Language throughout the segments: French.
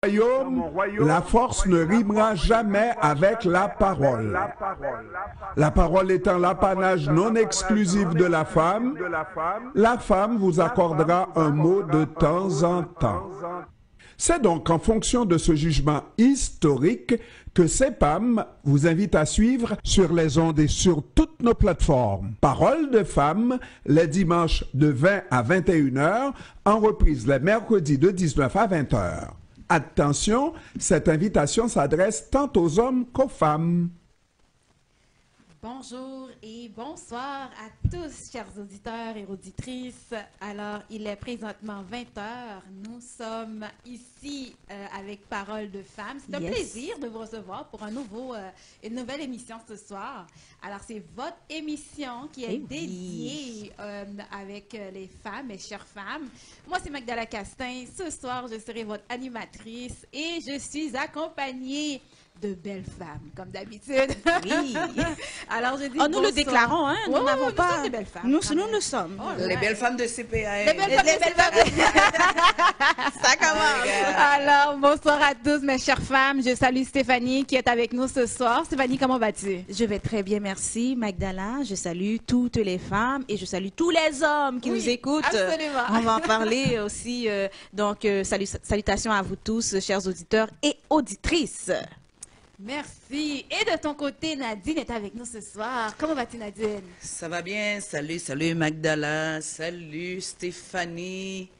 royaume, la force ne rimera jamais avec la parole. La parole étant l'apanage non exclusif de la femme vous accordera un mot de temps en temps. C'est donc en fonction de ce jugement historique que CEPAM vous invite à suivre sur les ondes et sur toutes nos plateformes. Parole de femme, les dimanches de 20 à 21 heures, en reprise les mercredis de 19 à 20 heures. Attention, cette invitation s'adresse tant aux hommes qu'aux femmes. Bonjour et bonsoir à tous, chers auditeurs et auditrices. Alors, il est présentement 20 heures. Nous sommes ici avec Parole de Femmes. C'est un plaisir de vous recevoir pour une nouvelle émission ce soir. Alors, c'est votre émission qui est dédiée avec les femmes, mes chères femmes. Moi, c'est Magdala Castin. Ce soir, je serai votre animatrice et je suis accompagnée de belles femmes, comme d'habitude. Oui. Alors, je dis nous le déclarons, hein? Nous n'avons pas... Nous sommes des belles femmes. Nous sommes. Les belles femmes de CPAM. Les belles femmes. Ça commence. Alors, bonsoir à tous, mes chères femmes. Je salue Stéphanie qui est avec nous ce soir. Stéphanie, comment vas-tu? Je vais très bien, merci, Magdala. Je salue toutes les femmes et je salue tous les hommes qui nous écoutent. Absolument. On va en parler aussi. Donc, salutations à vous tous, chers auditeurs et auditrices. Merci. Et de ton côté, Nadine est avec nous ce soir. Comment vas-tu, Nadine? Ça va bien. Salut Magdala. Salut Stéphanie.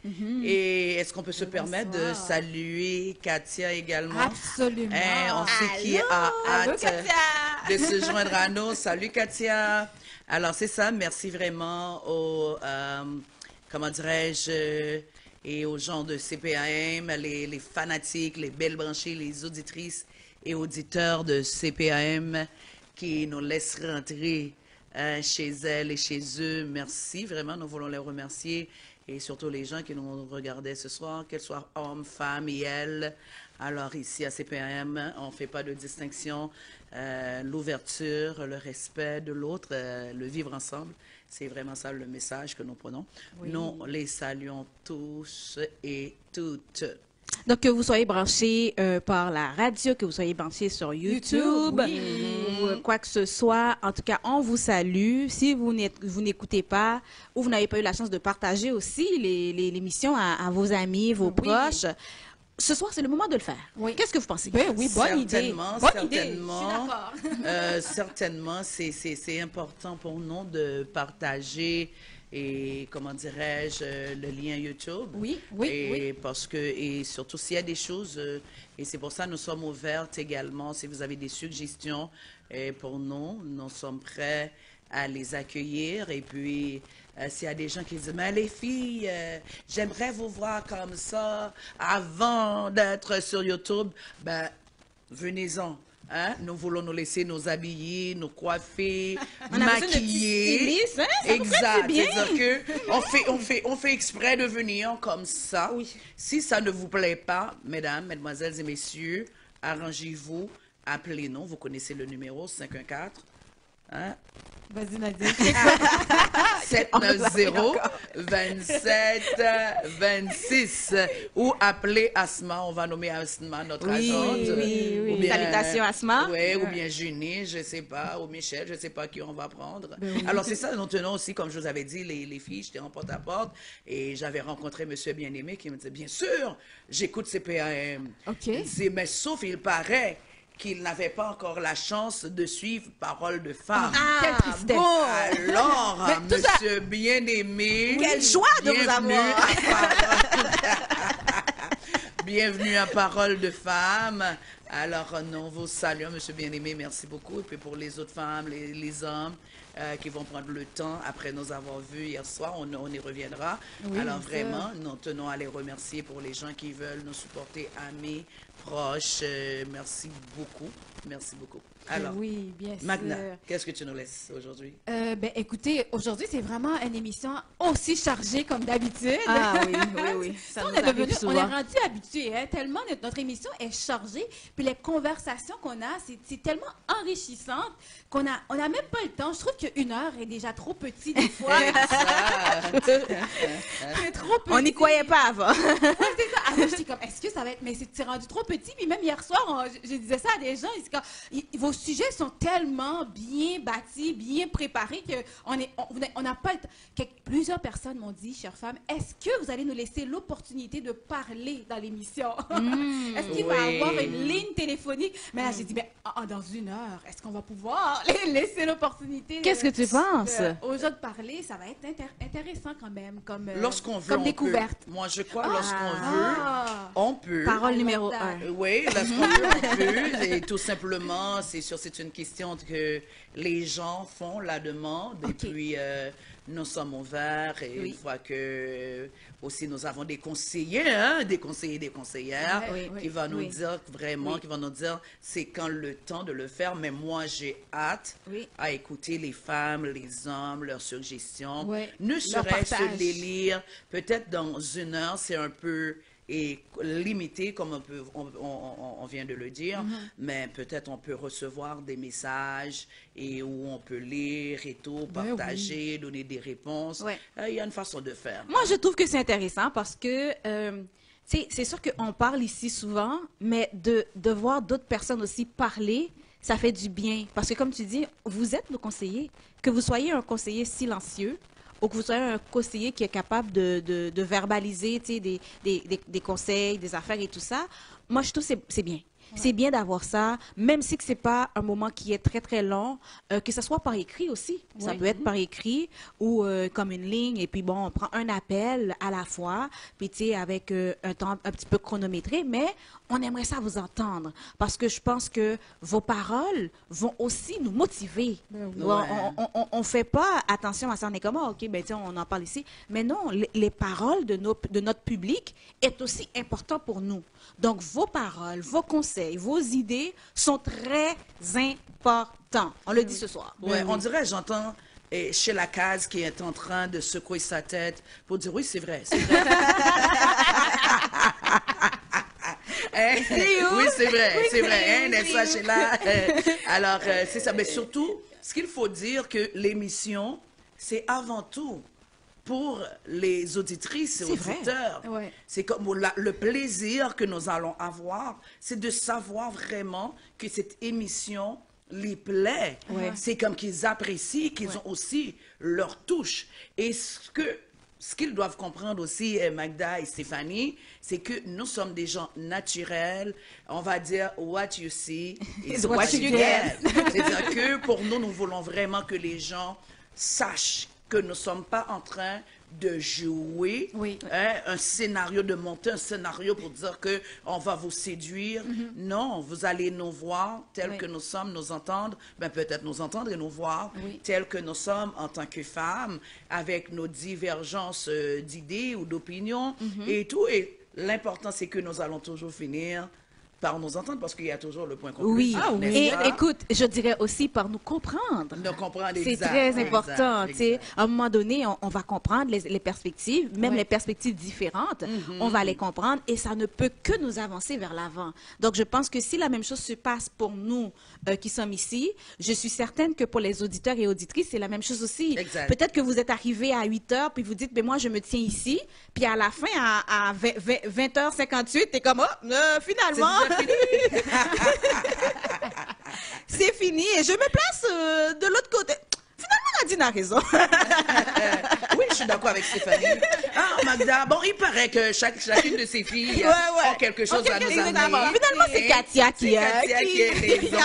Et est-ce qu'on peut se permettre de saluer Katia également? Absolument. On sait qui a hâte de se joindre à nous. Salut Katia. Alors, c'est ça. Merci vraiment aux, comment dirais-je, et aux gens de CPAM, les fanatiques, les belles branchées, les auditrices et auditeurs de CPAM qui nous laissent rentrer chez elles et chez eux. Merci, vraiment, nous voulons les remercier et surtout les gens qui nous regardaient ce soir, qu'elles soient hommes, femmes et elles. Alors ici à CPAM, on ne fait pas de distinction. L'ouverture, le respect de l'autre, le vivre ensemble, c'est vraiment ça le message que nous prenons. Oui. Nous les saluons tous et toutes. Donc, que vous soyez branchés par la radio, que vous soyez branchés sur YouTube, ou quoi que ce soit. En tout cas, on vous salue. Si vous n'écoutez pas ou vous n'avez pas eu la chance de partager aussi l'émission à vos amis, vos proches, ce soir, c'est le moment de le faire. Oui. Qu'est-ce que vous pensez? Oui, bonne idée. Bonne idée. Certainement, c'est important pour nous de partager et, comment dirais-je, le lien YouTube. Oui. Parce que, et surtout, s'il y a des choses, et c'est pour ça que nous sommes ouvertes également, si vous avez des suggestions pour nous, nous sommes prêts à les accueillir. Et puis, s'il y a des gens qui disent, mais les filles, j'aimerais vous voir comme ça avant d'être sur YouTube, ben, venez-en. Hein? Nous voulons nous laisser nous habiller, nous coiffer, maquiller. Exact. C'est-à-dire que on fait exprès de venir comme ça. Oui. Si ça ne vous plaît pas, mesdames, mesdemoiselles et messieurs, arrangez-vous, appelez-nous. Vous connaissez le numéro 514. Hein? Vas-y, Nadine. 790-27-26. Ou appelez Asma. On va nommer Asma, notre agente. Oui. Ou bien, salutations, Asma. Oui, ou bien Junie, je ne sais pas. Ou Michel, je ne sais pas qui on va prendre. Alors, c'est ça, nous tenons aussi, comme je vous avais dit, les filles, j'étais en porte-à-porte. Et j'avais rencontré Monsieur Bien-Aimé qui me disait, bien sûr, j'écoute CPAM. OK. Il disait, mais sauf, il paraît qu'il n'avait pas encore la chance de suivre Parole de Femme. Quelle tristesse. Bon. Alors, Monsieur Bien-Aimé, quelle joie de vous avoir. Bienvenue à Parole de Femme. Alors, nous vous saluons, Monsieur Bien-Aimé, merci beaucoup. Et puis pour les autres femmes, les hommes qui vont prendre le temps, après nous avoir vus hier soir, on y reviendra. Oui, alors vraiment, nous tenons à les remercier pour les gens qui veulent nous supporter, amis, proches. Merci beaucoup. Merci beaucoup. Alors, oui, bien sûr. Magna, qu'est-ce que tu nous laisses aujourd'hui? Ben, écoutez, aujourd'hui, c'est vraiment une émission aussi chargée comme d'habitude. Ah oui. Ça on est rendu habitués, hein, tellement notre émission est chargée. Puis les conversations qu'on a, c'est tellement enrichissant qu'on a même pas le temps. Je trouve qu'une heure est déjà trop petit des fois. C'est trop petit. On n'y croyait pas avant. Ouais, c'est ça. Alors, je dis comme, est-ce que ça va être... Mais c'est rendu trop petit. Puis même hier soir, je disais ça à des gens. Vos sujets sont tellement bien bâtis, bien préparés qu'on n'a pas le temps. Plusieurs personnes m'ont dit, chère femme, est-ce que vous allez nous laisser l'opportunité de parler dans l'émission? Est-ce qu'il va y avoir une ligne téléphonique? Mais là, j'ai dit, dans une heure, est-ce qu'on va pouvoir laisser l'opportunité Qu'est-ce que tu penses? Aux gens de parler? Ça va être intéressant quand même, comme découverte. Moi, je crois, lorsqu'on veut, on peut. Parole numéro 1. Oui, lorsqu'on veut, on peut. Et tout simplement, c'est sûr, c'est une question que les gens font la demande. Et puis, nous sommes ouverts. Et une fois que aussi nous avons des conseillers, des conseillers, des conseillères, qui vont nous dire vraiment, qui vont nous dire c'est quand le temps de le faire. Mais moi, j'ai hâte à écouter les femmes, les hommes, leurs suggestions. Ne serait-ce les lire. Peut-être dans une heure, c'est un peu limité, comme on vient de le dire, mais peut-être on peut recevoir des messages et où on peut lire et tout, partager, donner des réponses. Il y a une façon de faire. Moi, je trouve que c'est intéressant parce que c'est sûr qu'on parle ici souvent, mais de voir d'autres personnes aussi parler, ça fait du bien. Parce que comme tu dis, vous êtes nos conseillers. Que vous soyez un conseiller silencieux, ou que vous soyez un conseiller qui est capable de verbaliser des conseils, des affaires et tout ça, moi, je trouve que c'est bien. C'est bien d'avoir ça, même si ce n'est pas un moment qui est très, très long, que ce soit par écrit aussi. Ça peut être par écrit ou comme une ligne, et puis bon, on prend un appel à la fois, puis tu sais, avec un temps un petit peu chronométré, mais on aimerait ça vous entendre, parce que je pense que vos paroles vont aussi nous motiver. On fait pas attention à ça, on est comme, OK, ben tiens, on en parle ici, mais non, les paroles de notre public est aussi important pour nous. Donc, vos paroles, vos conseils, vos idées sont très importants. On le dit ce soir. On dirait, j'entends chez la case qui est en train de secouer sa tête pour dire oui, c'est vrai, c'est vrai. Oui, c'est vrai, n'est-ce pas, Sheila? Alors, c'est ça. Mais surtout, ce qu'il faut dire que l'émission, c'est avant tout pour les auditrices et auditeurs. C'est comme le plaisir que nous allons avoir, c'est de savoir vraiment que cette émission les plaît. C'est comme qu'ils apprécient, qu'ils ont aussi leur touche. Et ce qu'ils doivent comprendre aussi, Magda et Stéphanie, c'est que nous sommes des gens naturels. On va dire, what you see is what you get. C'est-à-dire que pour nous, nous voulons vraiment que les gens sachent que nous ne sommes pas en train de jouer un scénario, de monter un scénario pour dire qu'on va vous séduire. Non, vous allez nous voir tels que nous sommes, nous entendre, peut-être nous entendre et nous voir tels que nous sommes en tant que femmes, avec nos divergences d'idées ou d'opinions et tout. Et l'important, c'est que nous allons toujours finir par nous entendre, parce qu'il y a toujours le point commun. Oui, et écoute, je dirais aussi par nous comprendre. Nous comprendre, c'est très important. À un moment donné, on va comprendre les perspectives, même les perspectives différentes, on va les comprendre et ça ne peut que nous avancer vers l'avant. Donc, je pense que si la même chose se passe pour nous qui sommes ici, je suis certaine que pour les auditeurs et auditrices, c'est la même chose aussi. Peut-être que vous êtes arrivés à 8 heures, puis vous dites, mais moi, je me tiens ici, puis à la fin, à 20h58, t'es comme, finalement... C'est fini et je me place de l'autre côté. Finalement, Nadine a raison. Oui, je suis d'accord avec Stéphanie. Magda, bon, il paraît que chacune de ses filles a quelque chose à nous amener. Finalement, c'est Katia qui a raison.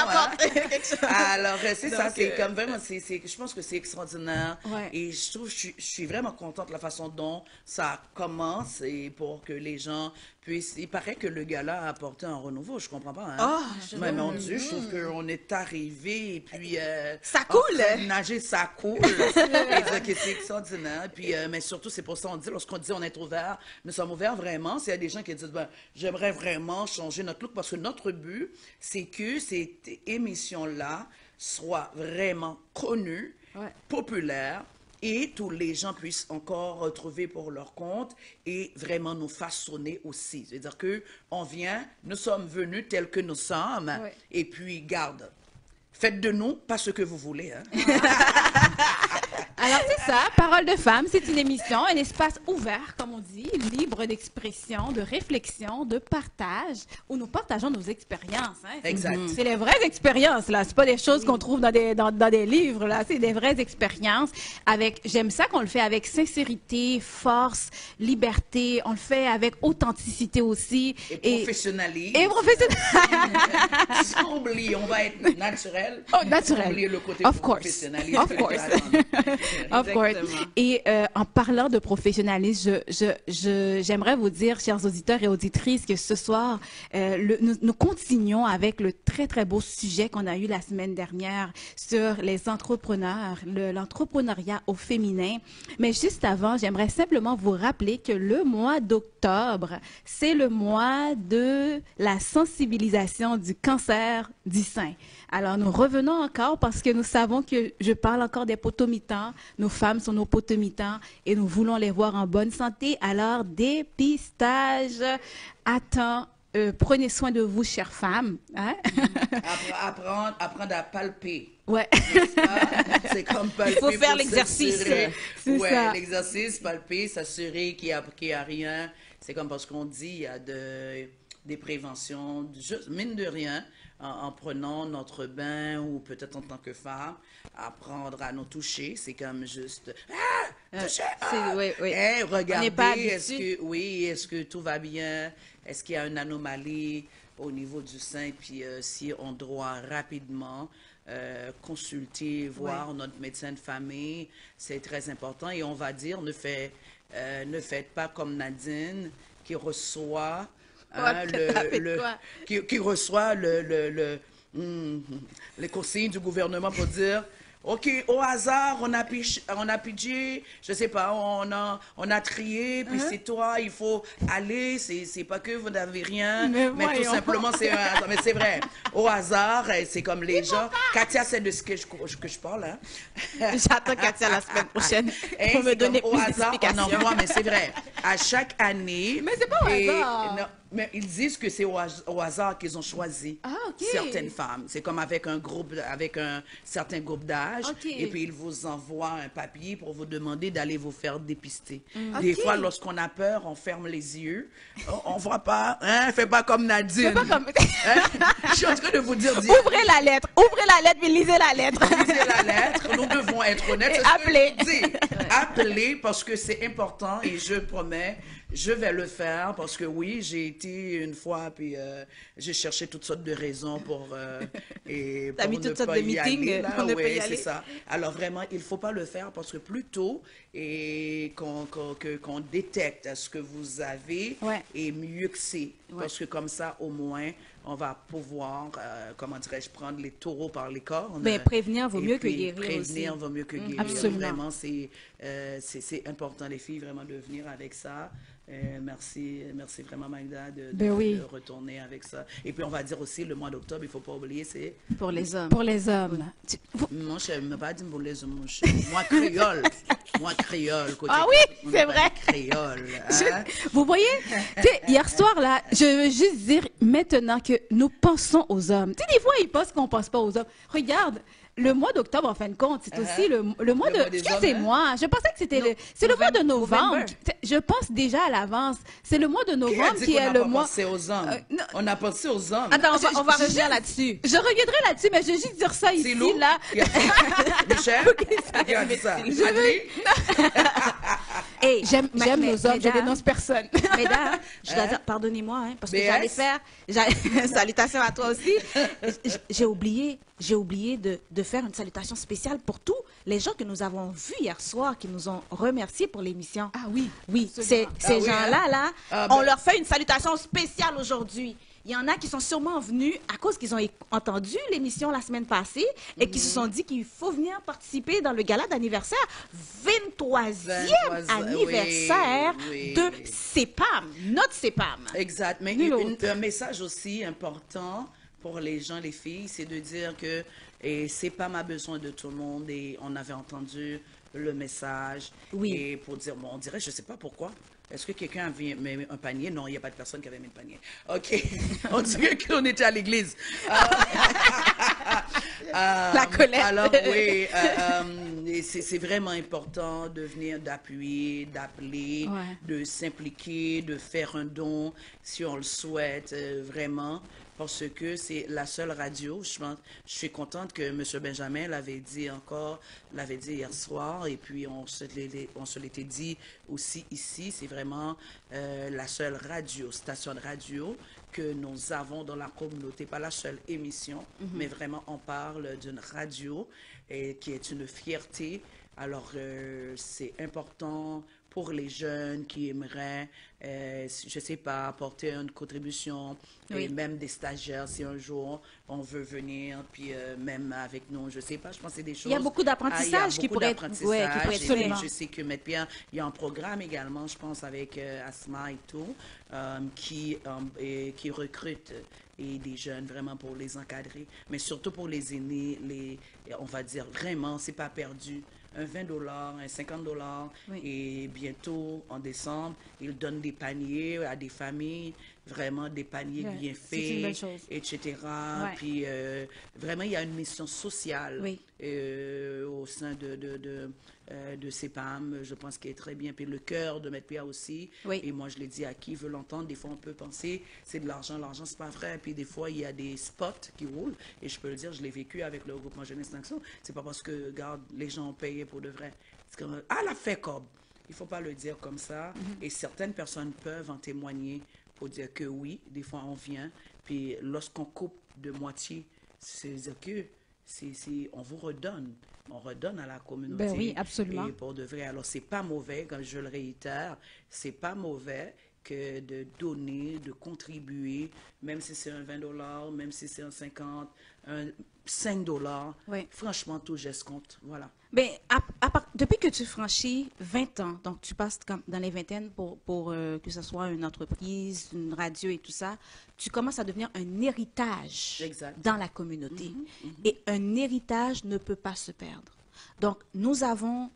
Alors, c'est ça, c'est comme vraiment, je pense que c'est extraordinaire. Et je suis vraiment contente de la façon dont ça commence et pour que les gens puissent... Il paraît que le gala a apporté un renouveau, je comprends pas. Mais mon Dieu, je trouve qu'on est arrivé et puis... ça coule! Nager, ça coule. Et c'est extraordinaire. Puis, mais surtout, c'est pour ça qu'on dit, lorsqu'on dit on est ouvert, nous sommes ouverts vraiment. S'il y a des gens qui disent, j'aimerais vraiment changer notre look, parce que notre but, c'est que cette émission-là soit vraiment connue, populaire, et tous les gens puissent encore retrouver pour leur compte et vraiment nous façonner aussi. C'est-à-dire qu'on vient, nous sommes venus tels que nous sommes, et puis garde, faites de nous pas ce que vous voulez. Hein. Alors, c'est ça, Parole de femme, c'est une émission, un espace ouvert, comme on dit, libre d'expression, de réflexion, de partage, où nous partageons nos expériences. Hein. Exact. C'est les vraies expériences, là. C'est pas des choses qu'on trouve dans des livres, là. C'est des vraies expériences. J'aime ça qu'on le fait avec sincérité, force, liberté. On le fait avec authenticité aussi. Et professionnalisme. Et professionnalisme. Sans oublier, on va être naturel. Oh, naturel. Sans oublier le côté professionnalisme. Of course. Of course. Et en parlant de professionnalisme, j'aimerais vous dire, chers auditeurs et auditrices, que ce soir, nous continuons avec le très, très beau sujet qu'on a eu la semaine dernière sur les entrepreneurs, l'entrepreneuriat au féminin. Mais juste avant, j'aimerais simplement vous rappeler que le mois d'octobre, c'est le mois de la sensibilisation du cancer du sein. Alors, nous revenons encore parce que nous savons que je parle encore des potomitans. Nos femmes sont nos potomitans et nous voulons les voir en bonne santé. Alors, dépistage à temps. Prenez soin de vous, chères femmes. Hein? Apprendre à palper. Ouais. C'est comme palper. Il faut faire l'exercice. Ouais, l'exercice, palper, s'assurer qu'il n'y a rien. C'est comme parce qu'on dit, il y a des préventions, juste, mine de rien, en prenant notre bain ou peut-être en tant que femme, apprendre à nous toucher, c'est comme juste toucher, regardez, est-ce que tout va bien, est-ce qu'il y a une anomalie au niveau du sein, puis si on doit rapidement consulter, voir notre médecin de famille, c'est très important. Et on va dire, ne faites pas comme Nadine qui reçoit qui reçoit les consignes du gouvernement pour dire OK, au hasard, on a pigé, je sais pas, on a trié, puis c'est toi, il faut aller, c'est pas que vous n'avez rien, mais tout simplement, mais c'est vrai. Au hasard, c'est comme les gens. Katia, c'est de ce que je parle, hein. J'attends Katia la semaine prochaine pour me donner plus d'explications. Au hasard, on envoie, mais c'est vrai. À chaque année. Mais c'est pas au hasard. Non, mais ils disent que c'est au hasard qu'ils ont choisi certaines femmes. C'est comme avec un certain groupe d'âge. Et puis, ils vous envoient un papier pour vous demander d'aller vous faire dépister. Des fois, lorsqu'on a peur, on ferme les yeux. On voit pas. Hein? Fais pas comme Nadine. Fais pas comme... Je suis en train de vous dire... Ouvrez la lettre, mais lisez la lettre. Lisez la lettre. Nous devons être honnêtes. Appelez. Appelez parce que c'est important et je promets... Je vais le faire parce que oui, j'ai été une fois, puis j'ai cherché toutes sortes de raisons pour T'as mis toutes sortes de meetings pour ne pas y aller. C'est ça. Alors vraiment, il ne faut pas le faire parce que plus tôt qu'on détecte ce que vous avez, et mieux que c'est. Parce que comme ça, au moins, on va pouvoir, comment dirais-je, prendre les taureaux par les cornes. Mais prévenir vaut mieux que guérir aussi. Prévenir vaut mieux que guérir. Absolument. Vraiment, c'est important, les filles, vraiment de venir avec ça. Merci vraiment Magda de retourner avec ça. Et puis on va dire aussi le mois d'octobre, il ne faut pas oublier, c'est pour les hommes. Pour les hommes. Moi, je ne pas dire pour les hommes. Moi, créole. Ah oui, c'est vrai. Créole. Hein? Vous voyez, hier soir, là, je veux juste dire maintenant que nous pensons aux hommes. Tu sais, des fois, ils pensent qu'on ne pense pas aux hommes. Regarde. Le mois d'octobre, en fin de compte, c'est aussi le mois de... Excusez-moi, je pensais que c'était c'est le mois de novembre. Je pense déjà à l'avance. C'est le mois de novembre qui est le mois... On a pensé aux hommes. Attends, on va revenir là-dessus. Je reviendrai là-dessus, mais je vais juste dire ça ici, là. Michel, regarde ça. Hey, j'aime nos hommes, je dénonce personne. Mesdames, je dois dire, pardonnez-moi, parce que j'allais faire... Salutations à toi aussi. J'ai oublié de faire une salutation spéciale pour tous les gens que nous avons vus hier soir, qui nous ont remerciés pour l'émission. Ah oui. Oui, ces gens-là, on leur fait une salutation spéciale aujourd'hui. Il y en a qui sont sûrement venus à cause qu'ils ont entendu l'émission la semaine passée et qui se sont dit qu'il faut venir participer dans le gala d'anniversaire, 23e anniversaire de CEPAM, notre CEPAM. Exact, mais un message aussi important pour les gens, les filles, c'est de dire que CEPAM a besoin de tout le monde et on avait entendu le message. Oui. Et pour dire, bon, on dirait, je ne sais pas pourquoi. Est-ce que quelqu'un avait mis un panier? Non, il n'y a pas de personne qui avait mis le panier. OK. On dirait qu'on était à l'église. La colère. Alors, oui, c'est vraiment important de venir d'appuyer, d'appeler, de s'impliquer, de faire un don si on le souhaite, vraiment. Parce que c'est la seule radio, je suis contente que M. Benjamin l'avait dit hier soir, et puis on se l'était dit aussi ici, c'est vraiment la seule station de radio que nous avons dans la communauté, pas la seule émission, mais vraiment on parle d'une radio qui est une fierté. Alors c'est important pour les jeunes qui aimeraient, je ne sais pas, apporter une contribution, et même des stagiaires, si un jour on veut venir, puis même avec nous, je ne sais pas, je pense que c'est des choses... Il y a beaucoup d'apprentissage qui pourrait être... absolument. Je sais que Maître Pierre, il y a un programme également, je pense, avec Asma et tout, qui recrute et des jeunes vraiment pour les encadrer, mais surtout pour les aînés, on va dire vraiment, c'est pas perdu. Un 20 $, un 50 $, et bientôt, en décembre, ils donnent des paniers à des familles, vraiment des paniers bien faits, etc. Puis, vraiment, il y a une mission sociale au sein de CEPAM, je pense qu'elle est très bien. Puis le cœur de Maître Pierre aussi. Et moi, je l'ai dit à qui veut l'entendre. Des fois, on peut penser, c'est de l'argent. L'argent, c'est pas vrai. Puis des fois, il y a des spots qui roulent. Et je peux le dire, je l'ai vécu avec le regroupement Jeunesse d'Action. C'est pas parce que, regarde, les gens ont payé pour de vrai. C'est comme, la fait comme. Il faut pas le dire comme ça. Et certaines personnes peuvent en témoigner pour dire que oui, des fois, on vient. Puis lorsqu'on coupe de moitié, c'est dire que on vous redonne. On redonne à la communauté. Ben oui, absolument. Et pour de vrai. Alors, c'est pas mauvais, comme je le réitère, c'est pas mauvais que de donner, de contribuer, même si c'est un 20 $, même si c'est un 50, un 5 $. Franchement, tout geste compte. Voilà. Ben, depuis que tu franchis 20 ans, donc tu passes dans les vingtaines pour que ce soit une entreprise, une radio et tout ça, tu commences à devenir un héritage dans la communauté. Et un héritage ne peut pas se perdre. Donc, nous avons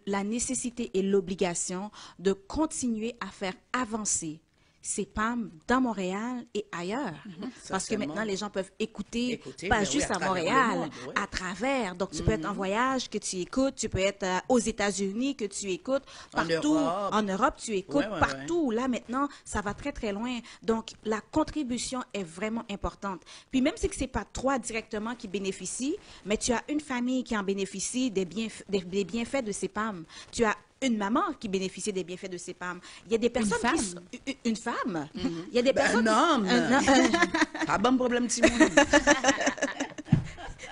la nécessité et l'obligation de continuer à faire avancer CEPAM dans Montréal et ailleurs. Parce que maintenant, les gens peuvent écouter pas juste à Montréal, à travers. Donc, tu peux être en voyage, que tu écoutes, tu peux être aux États-Unis, que tu écoutes, partout. En Europe, tu écoutes partout. Là, maintenant, ça va très, très loin. Donc, la contribution est vraiment importante. Puis, même si ce n'est pas toi directement qui bénéficie, mais tu as une famille qui en bénéficie des bienfaits de CEPAM. Tu as une maman qui bénéficie des bienfaits de CEPAM. Il y a des personnes une femme. Il y a des personnes... Un homme. Pas bon problème, Timon.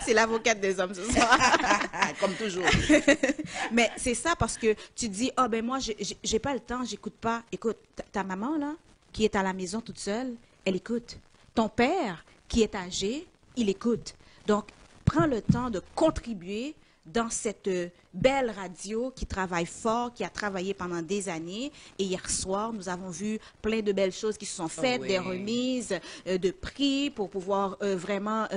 C'est l'avocate des hommes ce soir. Comme toujours. Mais c'est ça parce que tu dis, ben moi, j'ai pas le temps, j'écoute pas. Écoute, ta maman, là, qui est à la maison toute seule, elle écoute. Ton père, qui est âgé, il écoute. Donc, prends le temps de contribuer dans cette belle radio qui travaille fort, qui a travaillé pendant des années. Et hier soir, nous avons vu plein de belles choses qui se sont faites, des remises de prix pour pouvoir vraiment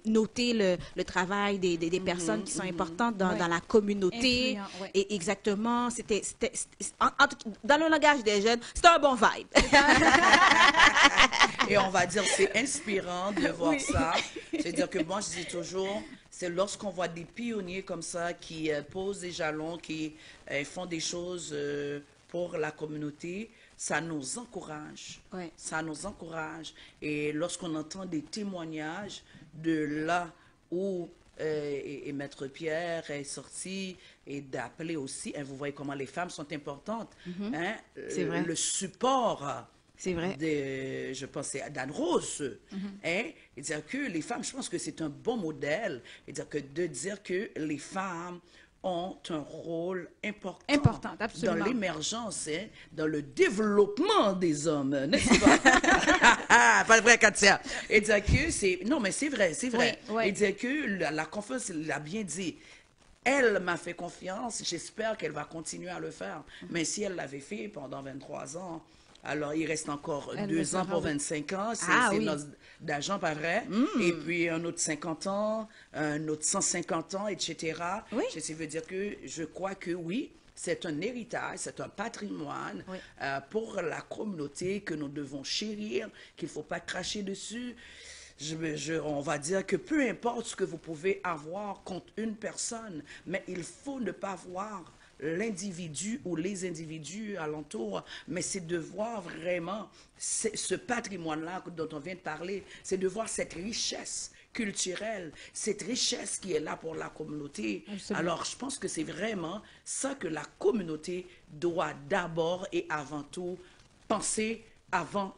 noter le travail des personnes qui sont importantes dans la communauté. Et exactement, dans le langage des jeunes, c'est un bon vibe. Et on va dire, c'est inspirant de voir ça. C'est-à-dire que moi, je dis toujours, c'est lorsqu'on voit des pionniers comme ça qui posent des jalons, qui font des choses pour la communauté, ça nous encourage. Ça nous encourage. Et lorsqu'on entend des témoignages de là où et Maître Pierre est sorti et d'appeler aussi, vous voyez comment les femmes sont importantes. C'est vrai. Le support... C'est vrai. Je pensais à Dan Rose. Et dire que les femmes, je pense que c'est un bon modèle. Et dire que de dire que les femmes ont un rôle important absolument. Dans l'émergence, dans le développement des hommes, n'est-ce pas? Pas vrai, Katia. Et dire que c'est... Non, mais c'est vrai, c'est vrai. Et dire que la conférence l'a bien dit. Elle m'a fait confiance, j'espère qu'elle va continuer à le faire. Mais si elle l'avait fait pendant 23 ans, Alors, il reste encore 2 ans pour 25 ans. C'est notre d'argent, pas vrai? Et puis, un autre 50 ans, un autre 150 ans, etc. Oui. Ça veut dire que je crois que oui, c'est un héritage, c'est un patrimoine pour la communauté que nous devons chérir, qu'il ne faut pas cracher dessus. On va dire que peu importe ce que vous pouvez avoir contre une personne, mais il faut ne pas voir l'individu ou les individus alentour, mais c'est de voir vraiment ce patrimoine-là dont on vient de parler, c'est de voir cette richesse culturelle, cette richesse qui est là pour la communauté. Absolument. Alors, je pense que c'est vraiment ça que la communauté doit d'abord et avant tout penser avant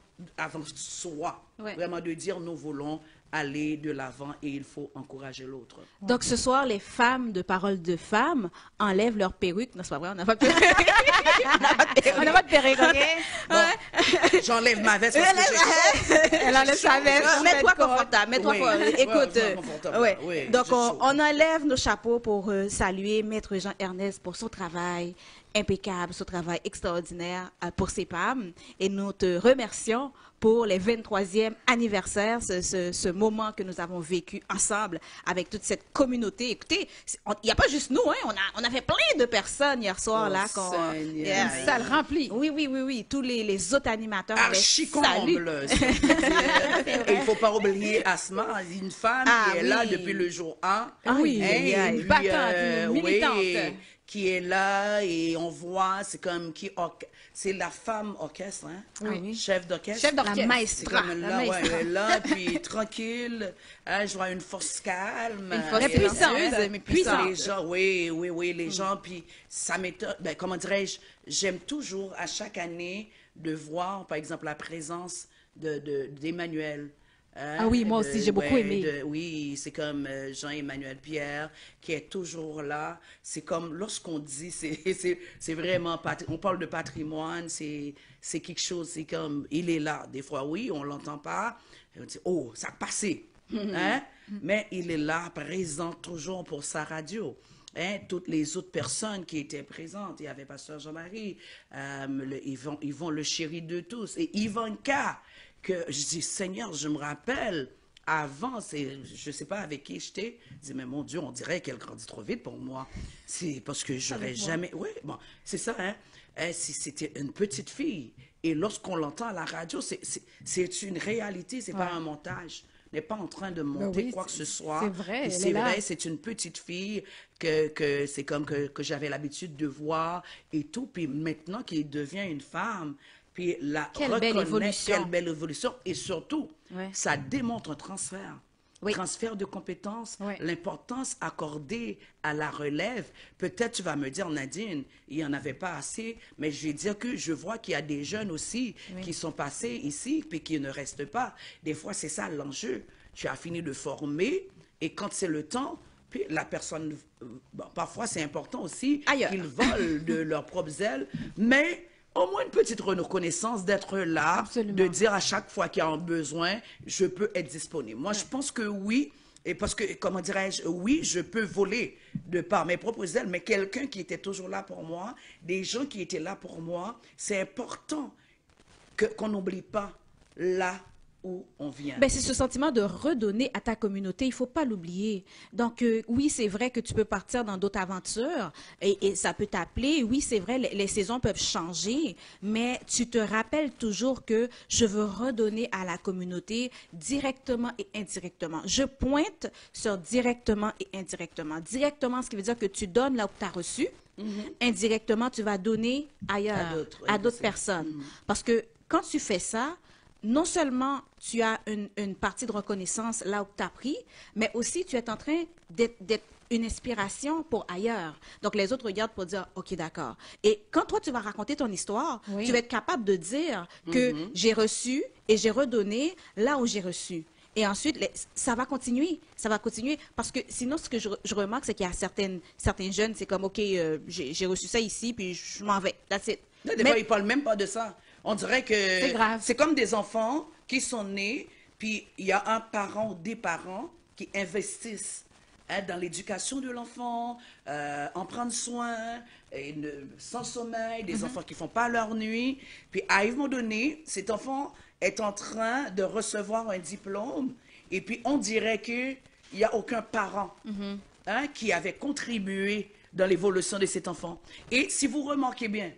soi. Ouais. Vraiment de dire nous voulons aller de l'avant et il faut encourager l'autre. Donc ce soir, les femmes de Parole de Femmes enlèvent leur perruque. Non, c'est pas vrai, on n'a pas de perruque. On n'a pas de perruque, OK? Bon, j'enlève ma veste parce que elle enlève sa veste. Mets-toi confortable, mets-toi confortable. Écoute, oui, donc on enlève nos chapeaux pour saluer Maître Jean-Ernest pour son travail impeccable, son travail extraordinaire pour CEPAM. Et nous te remercions pour les 23e anniversaires, ce moment que nous avons vécu ensemble avec toute cette communauté. Écoutez, il n'y a pas juste nous, hein, on avait plein de personnes hier soir, là. Une salle remplie. Oui. Tous les autres animateurs. Archi-comble. Il ne faut pas oublier Asma, une femme qui est là depuis le jour 1. Une battante, une militante. Qui est là et on voit, c'est la femme orchestre, hein? Oui. Chef d'orchestre. Chef d'orchestre. La maestra. Elle est là, puis tranquille. Hein, je vois une force calme. Une force puissante. Les gens, oui, les gens, puis ça m'étonne, comment dirais-je, j'aime toujours à chaque année de voir, par exemple, la présence d'Emmanuel. Oui, moi aussi, j'ai beaucoup aimé. Oui, c'est comme Jean-Emmanuel Pierre qui est toujours là. C'est comme lorsqu'on dit, c'est vraiment, on parle de patrimoine, c'est quelque chose, c'est comme, il est là. Des fois, oui, on l'entend pas. On dit, oh, ça a passé. Hein? Mais il est là, présent toujours pour sa radio. Hein, toutes les autres personnes qui étaient présentes, il y avait Pasteur Jean-Marie, Yvon le chéri de tous, et Ivanka, que je dis, Seigneur, je me rappelle, avant, je ne sais pas avec qui j'étais, je dis, mais mon Dieu, on dirait qu'elle grandit trop vite pour moi. C'est parce que j'aurais jamais... Oui, bon, c'est ça, hein. C'était une petite fille. Et lorsqu'on l'entend à la radio, c'est une réalité, c'est pas un montage. On n'est pas en train de monter quoi que ce soit. C'est vrai, c'est vrai, c'est une petite fille que c'est comme que j'avais l'habitude de voir et tout. Puis maintenant qu'il devient une femme... Puis quelle belle évolution. Et surtout, ça démontre un transfert. Transfert de compétences, l'importance accordée à la relève. Peut-être tu vas me dire, Nadine, il n'y en avait pas assez, mais je vais dire que je vois qu'il y a des jeunes aussi qui sont passés ici puis qui ne restent pas. Des fois, c'est ça l'enjeu. Tu as fini de former et quand c'est le temps, puis la personne, parfois c'est important aussi qu'ils volent de leurs propres ailes, mais... Au moins une petite reconnaissance d'être là, absolument, de dire à chaque fois qu'il y a un besoin, je peux être disponible. Moi, je pense que oui, et parce que, comment dirais-je, oui, je peux voler de par mes propres ailes, mais quelqu'un qui était toujours là pour moi, des gens qui étaient là pour moi, c'est important qu'on n'oublie pas là où on vient. Ben, c'est ce sentiment de redonner à ta communauté, il ne faut pas l'oublier. Donc, oui, c'est vrai que tu peux partir dans d'autres aventures et ça peut t'appeler. Oui, c'est vrai, les saisons peuvent changer, mais tu te rappelles toujours que je veux redonner à la communauté directement et indirectement. Je pointe sur directement et indirectement. Directement, ce qui veut dire que tu donnes là où tu as reçu. Indirectement, tu vas donner ailleurs, à d'autres personnes. Parce que quand tu fais ça, non seulement tu as une partie de reconnaissance là où tu as pris, mais aussi tu es en train d'être une inspiration pour ailleurs. Donc, les autres regardent pour dire, OK, d'accord. Et quand toi, tu vas raconter ton histoire, tu vas être capable de dire que j'ai reçu et j'ai redonné là où j'ai reçu. Et ensuite, ça va continuer. Ça va continuer. Parce que sinon, ce que je remarque, c'est qu'il y a certains jeunes, c'est comme, OK, j'ai reçu ça ici, puis je m'en vais. That's it. Des fois, ils ne parlent même pas de ça. On dirait que c'est comme des enfants qui sont nés, puis il y a un parent ou des parents qui investissent dans l'éducation de l'enfant, en prendre soin, sans sommeil, des enfants qui ne font pas leur nuit. Puis à un moment donné, cet enfant est en train de recevoir un diplôme et puis on dirait qu'il n'y a aucun parent qui avait contribué dans l'évolution de cet enfant. Et si vous remarquez bien,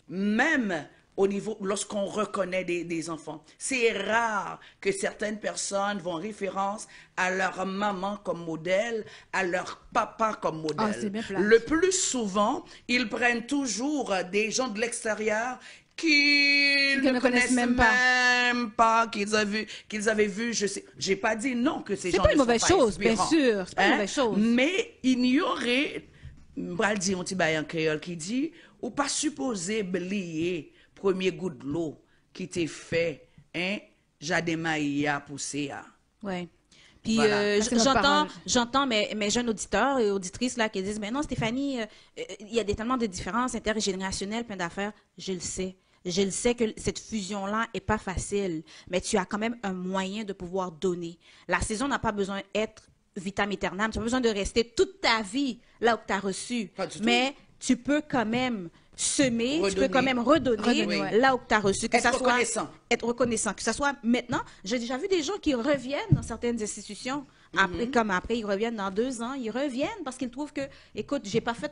même au niveau, lorsqu'on reconnaît des enfants, c'est rare que certaines personnes vont référence à leur maman comme modèle, à leur papa comme modèle. Ah, c'est bien plate. Le plus souvent, ils prennent toujours des gens de l'extérieur qu'ils ne connaissent même pas, qu'ils avaient vu, je sais, j'ai pas dit non que ces gens ne sont pas inspirants. C'est pas une mauvaise chose, bien sûr, c'est pas une mauvaise chose. Mais il y aurait, m'bral dit un petit bail en créole qui dit, ou pas supposé oublier premier goût de l'eau qui t'est fait, Jademaïa poussé. Oui. Puis Voilà. j'entends mes jeunes auditeurs et auditrices là qui disent mais non Stéphanie, il y a tellement de différences intergénérationnelles, plein d'affaires. Je le sais. Je le sais que cette fusion-là est pas facile, mais tu as quand même un moyen de pouvoir donner. La saison n'a pas besoin d'être vitam aeternam. Tu n'as pas besoin de rester toute ta vie là où tu as reçu. Mais tu peux quand même semer, redonner. Tu peux quand même redonner là où tu as reçu. Que être reconnaissant. Être reconnaissant. Que ça soit maintenant. J'ai déjà vu des gens qui reviennent dans certaines institutions. Après, comme après, ils reviennent dans 2 ans. Ils reviennent parce qu'ils trouvent que, écoute, j'ai pas fait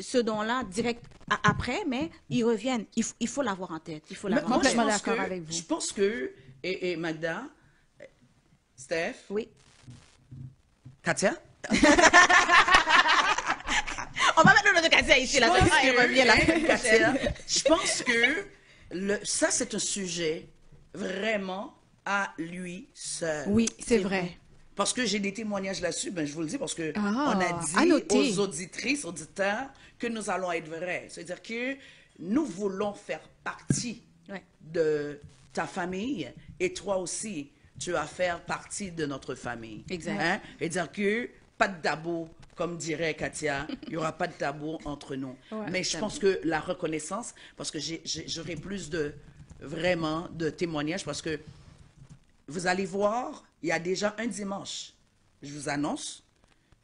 ce don-là direct après, mais ils reviennent. Il faut l'avoir en tête. Il faut l'avoir en tête. Complètement d'accord avec vous. Je pense que, et Magda, Steph. Oui. Katia. On va mettre le nom de Katia ici. Là, je pense que ça, c'est un sujet vraiment à lui seul. Oui, c'est vrai. Parce que j'ai des témoignages là-dessus, ben, je vous le dis, parce que on à a dit noter. aux auditrices, auditeurs, que nous allons être vrais. C'est-à-dire que nous voulons faire partie de ta famille et toi aussi, tu vas faire partie de notre famille. Exact. Hein? Et dire que pas de tabou, comme dirait Katia, il n'y aura pas de tabou entre nous. Ouais, mais je pense que la reconnaissance, parce que j'aurai plus vraiment de témoignages, parce que vous allez voir, il y a déjà un dimanche, je vous annonce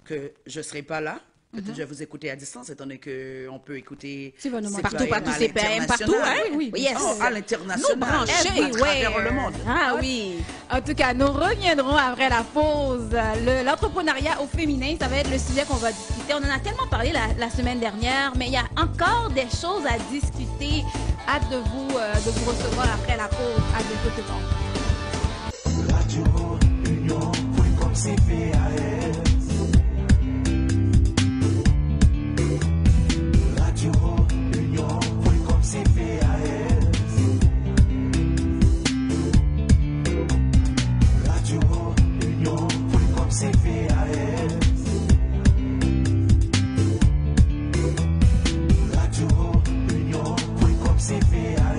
que je ne serai pas là. Peut-être que je vais vous écouter à distance, étant donné qu'on peut écouter partout, CPM, partout, hein? Oui. Yes. À l'international, à travers le monde. Ah oui. En tout cas, nous reviendrons après la pause. L'entrepreneuriat au féminin, ça va être le sujet qu'on va discuter. On en a tellement parlé la semaine dernière, mais il y a encore des choses à discuter. Hâte de vous recevoir après la pause. À bientôt tout le monde. Radio Union, comme CPAS. Radio Union, comme CPAS. Radio Union, comme CPAS. Radio Union, comme CPAS.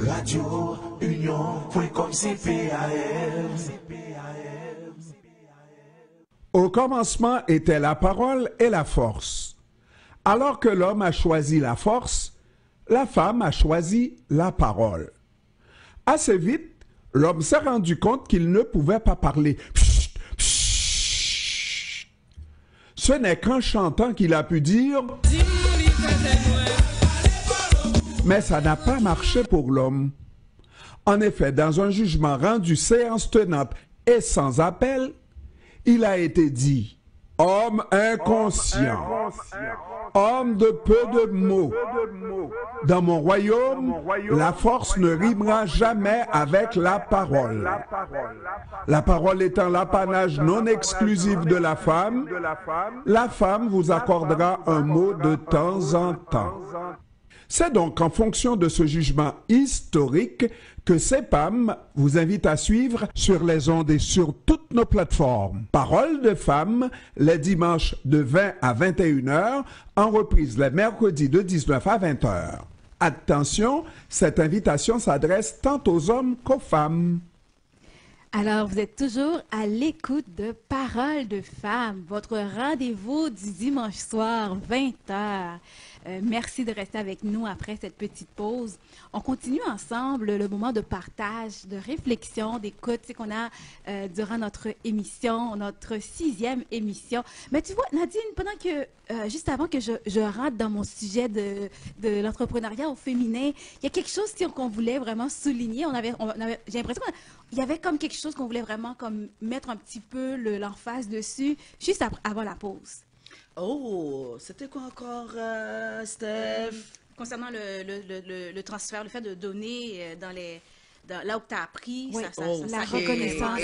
Radio Union.com CPAS. Au commencement était la parole et la force. Alors que l'homme a choisi la force, la femme a choisi la parole. Assez vite, l'homme s'est rendu compte qu'il ne pouvait pas parler. Psst, psst. Ce n'est qu'en chantant qu'il a pu dire... Mais ça n'a pas marché pour l'homme. En effet, dans un jugement rendu séance tenante et sans appel, il a été dit « Homme inconscient, homme de peu de mots. Dans mon royaume, la force ne rimera jamais avec la parole. La parole étant l'apanage non exclusif de la femme vous accordera un mot de temps en temps. » C'est donc en fonction de ce jugement historique que CEPAM vous invite à suivre sur les ondes et sur toutes nos plateformes. Parole de femme, les dimanches de 20 à 21 h, en reprise les mercredis de 19 à 20 h. Attention, cette invitation s'adresse tant aux hommes qu'aux femmes. Alors, vous êtes toujours à l'écoute de Paroles de femmes, votre rendez-vous du dimanche soir, 20h. Merci de rester avec nous après cette petite pause. On continue ensemble le moment de partage, de réflexion, d'écoute qu'on a durant notre émission, notre 6e émission. Mais tu vois, Nadine, pendant que, juste avant que je rentre dans mon sujet de l'entrepreneuriat au féminin, il y a quelque chose qu'on voulait vraiment souligner. J'ai l'impression qu'il y avait comme quelque chose qu'on voulait vraiment comme mettre un petit peu l'emphase dessus, juste avant la pause. Oh, c'était quoi encore, Steph? Concernant le transfert, le fait de donner là où tu as appris, oui. la reconnaissance.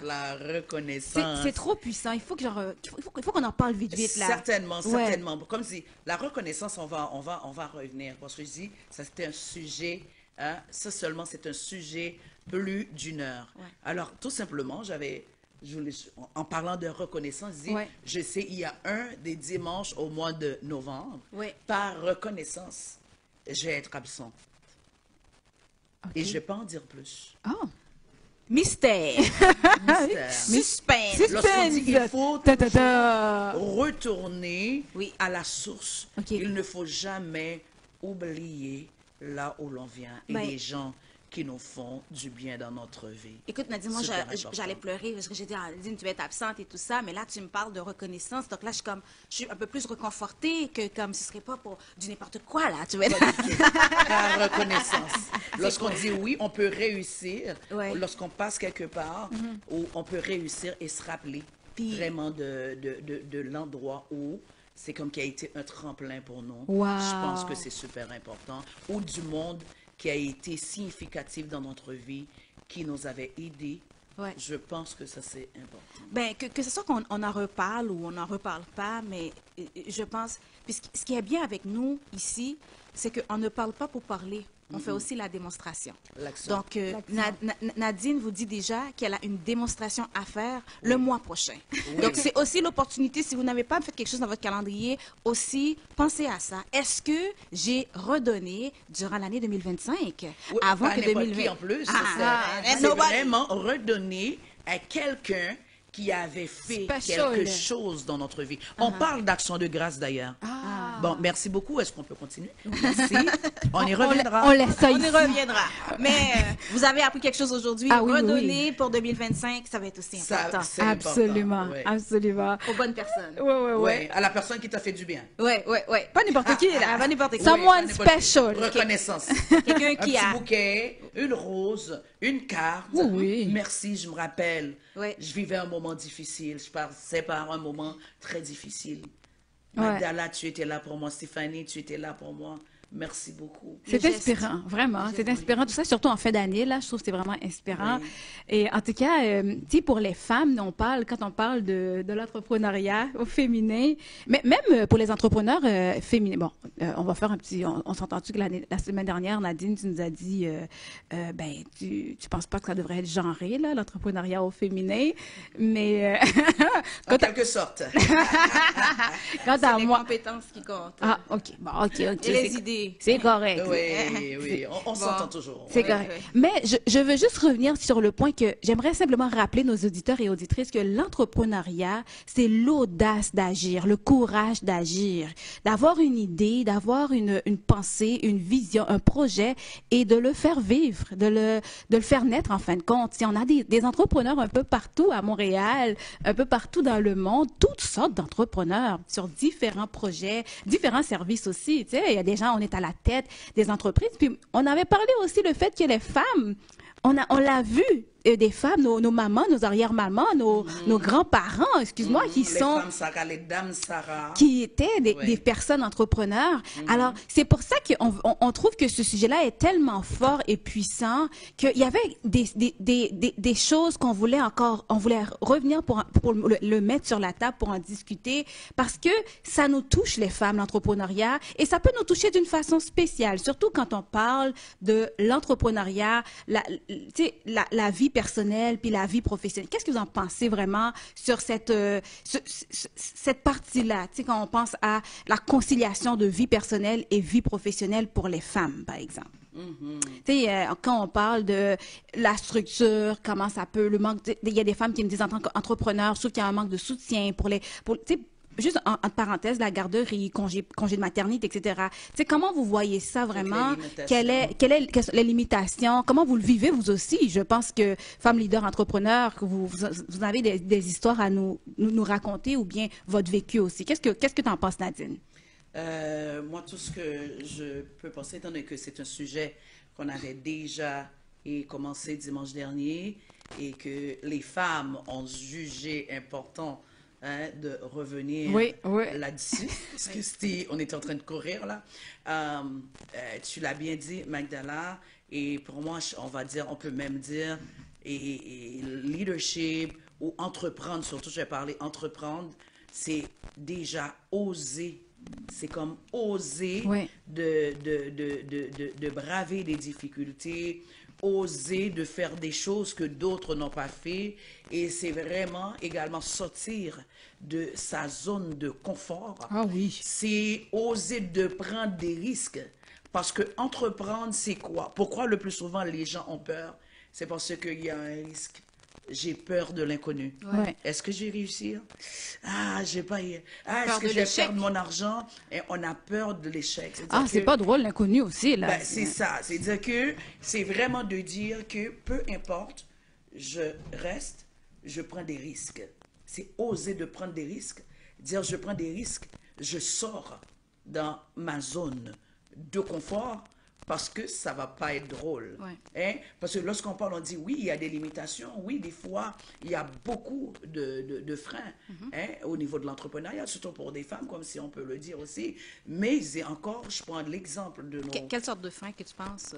La reconnaissance. C'est trop puissant. Il faut qu'on en parle vite là. Certainement, certainement. Ouais. Comme si la reconnaissance, on va revenir. Parce que je dis, ça c'était un sujet, hein, ça seulement c'est un sujet plus d'1 heure. Ouais. Alors, tout simplement, en parlant de reconnaissance, je sais, il y a un des dimanches au mois de novembre, par reconnaissance, je vais être absent. Okay. Et je ne vais pas en dire plus. Oh! Mystère! Suspense! Lorsqu'on dit qu'il faut retourner à la source, il ne faut jamais oublier là où l'on vient et les gens qui nous font du bien dans notre vie. Écoute, Nadine, moi, j'allais pleurer parce que j'ai dit, Nadine, tu vas être absente et tout ça, mais là, tu me parles de reconnaissance. Donc là, je suis un peu plus réconfortée que comme ce serait pas pour du n'importe quoi, là. Tu vois? La reconnaissance. Lorsqu'on dit oui, on peut réussir. Ouais. Lorsqu'on passe quelque part, où on peut réussir et se rappeler vraiment de l'endroit où c'est comme qui a été un tremplin pour nous. Wow. Je pense que c'est super important. Ou du monde qui a été significatif dans notre vie, qui nous avait aidés. Ouais. Je pense que ça, c'est important. Bien, que ce soit qu'on en reparle ou on n'en reparle pas, mais je pense... Puis ce qui est bien avec nous, ici, c'est qu'on ne parle pas pour parler. On fait aussi la démonstration. Donc, Nadine vous dit déjà qu'elle a une démonstration à faire le mois prochain. Oui. Donc, c'est aussi l'opportunité, si vous n'avez pas fait quelque chose dans votre calendrier, aussi, pensez à ça. Est-ce que j'ai redonné durant l'année 2025? Avant que 2020... en plus, c'est vraiment redonner à quelqu'un qui avait fait quelque chose dans notre vie. On parle d'action de grâce d'ailleurs. Bon, merci beaucoup. Est-ce qu'on peut continuer? Merci. On y reviendra. On laisse ça ici. On y reviendra. Mais vous avez appris quelque chose aujourd'hui. Redonner pour 2025, ça va être aussi important. Absolument. Important. Absolument. Aux bonnes personnes. Oui. À la personne qui t'a fait du bien. Oui. Pas n'importe qui, là. Pas n'importe qui. Someone special. Reconnaissance. Quelqu'un qui a... Un petit bouquet, une rose, une carte. Oui. Merci, je me rappelle. Je vivais un moment difficile. Je passais par un moment très difficile. Magdala, tu étais là pour moi. Stéphanie, tu étais là pour moi. Merci beaucoup. C'est inspirant, vraiment. C'est inspirant, tout ça, surtout en fin d'année, là, je trouve que c'est vraiment inspirant. Oui. Et en tout cas, tu sais, pour les femmes, quand on parle de l'entrepreneuriat au féminin, mais même pour les entrepreneurs féminins, bon, on va faire un petit, on s'entend-tu que la semaine dernière, Nadine, tu nous as dit, ben, tu penses pas que ça devrait être genré, là, l'entrepreneuriat au féminin, mais... en quelque sorte. C'est les compétences qui comptent. Ah, OK. Bon, OK. Et les idées. C'est correct. Oui, on s'entend toujours. C'est correct. Mais je veux juste revenir sur le point que j'aimerais simplement rappeler nos auditeurs et auditrices que l'entrepreneuriat, c'est l'audace d'agir, le courage d'agir, d'avoir une idée, d'avoir une pensée, une vision, un projet et de le faire vivre, de le faire naître en fin de compte. Si on a des entrepreneurs un peu partout à Montréal, un peu partout dans le monde, toutes sortes d'entrepreneurs sur différents projets, différents services aussi. Tu sais, il y a des gens, on est à la tête des entreprises. Puis on avait parlé aussi le fait que les femmes, on l'a vu, des femmes, nos mamans, nos arrière-mamans, nos grands-parents, excuse-moi, qui sont... Les femmes Sarah, les dames Sarah. Qui étaient des personnes entrepreneurs. Alors, c'est pour ça qu'on trouve que ce sujet-là est tellement fort et puissant qu'il y avait des choses qu'on voulait on voulait revenir pour le mettre sur la table pour en discuter parce que ça nous touche, les femmes, l'entrepreneuriat, et ça peut nous toucher d'une façon spéciale, surtout quand on parle de l'entrepreneuriat, la vie personnelle puis la vie professionnelle. Qu'est-ce que vous en pensez vraiment sur cette partie-là, tu sais, quand on pense à la conciliation de vie personnelle et vie professionnelle pour les femmes, par exemple? Tu sais, quand on parle de la structure, comment ça peut, le manque, il y a des femmes qui me disent en tant qu'entrepreneur, je trouve qu'il y a un manque de soutien tu sais, juste entre parenthèses, la garderie, congé de maternité, etc. Tu sais, comment vous voyez ça vraiment? Quelles sont les limitations? Comment vous le vivez, vous aussi? Je pense que, femme leader entrepreneur, que vous avez des histoires à nous raconter ou bien votre vécu aussi. Qu'est-ce que tu en penses, Nadine? Moi, tout ce que je peux penser, étant donné que c'est un sujet qu'on avait déjà commencé dimanche dernier et que les femmes ont jugé important de revenir là-dessus, parce que on était en train de courir là. Tu l'as bien dit, Magdala, et pour moi, on peut même dire, et leadership ou entreprendre, surtout je vais parler entreprendre, c'est déjà oser. C'est comme oser de braver des difficultés, oser de faire des choses que d'autres n'ont pas fait. Et c'est vraiment également sortir de sa zone de confort. Ah oui. C'est oser de prendre des risques. Parce que entreprendre, c'est quoi? Pourquoi le plus souvent les gens ont peur? C'est parce qu'il y a un risque. J'ai peur de l'inconnu. Ouais. Est-ce que je vais réussir? Ah, j'ai pas. Ah, est-ce que je vais perdre mon argent? Et on a peur de l'échec. C'est pas drôle, l'inconnu aussi, là. Ben, c'est ça. C'est-à-dire que c'est vraiment de dire que peu importe, je reste, je prends des risques. C'est oser de prendre des risques. Dire je prends des risques, je sors dans ma zone de confort. Parce que ça ne va pas être drôle. Hein? Parce que lorsqu'on parle, on dit oui, il y a des limitations. Oui, des fois, il y a beaucoup de freins au niveau de l'entrepreneuriat, surtout pour des femmes, comme si on peut le dire aussi. Mais encore, je prends l'exemple de nos... Quelle sorte de frein que tu penses?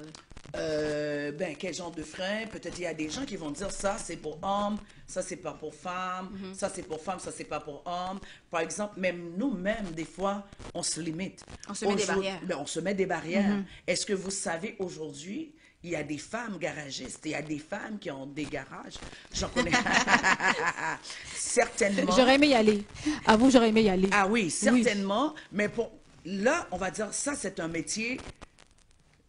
Quel genre de frein? Peut-être il y a des gens qui vont dire ça, c'est pour hommes, ça, c'est pas pour femmes, ça, c'est pour femmes, ça, c'est pas pour hommes. Par exemple, même nous-mêmes, des fois, on se limite. On se met des barrières. On se met des barrières. Est-ce que vous savez, aujourd'hui, il y a des femmes garagistes, il y a des femmes qui ont des garages. J'en connais. Certainement. J'aurais aimé y aller. À vous, j'aurais aimé y aller. Ah oui, certainement. Oui. Mais là, on va dire, ça, c'est un métier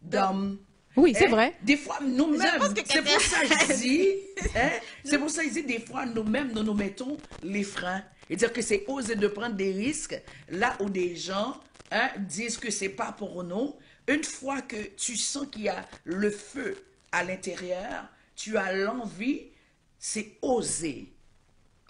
d'homme. Oui, c'est vrai. Des fois, nous-mêmes, c'est pour ça que je dis, c'est pour ça que je dis, des fois, nous-mêmes, nous mettons les freins. Et dire que c'est oser de prendre des risques là où des gens disent que c'est pas pour nous. Une fois que tu sens qu'il y a le feu à l'intérieur, tu as l'envie, c'est oser.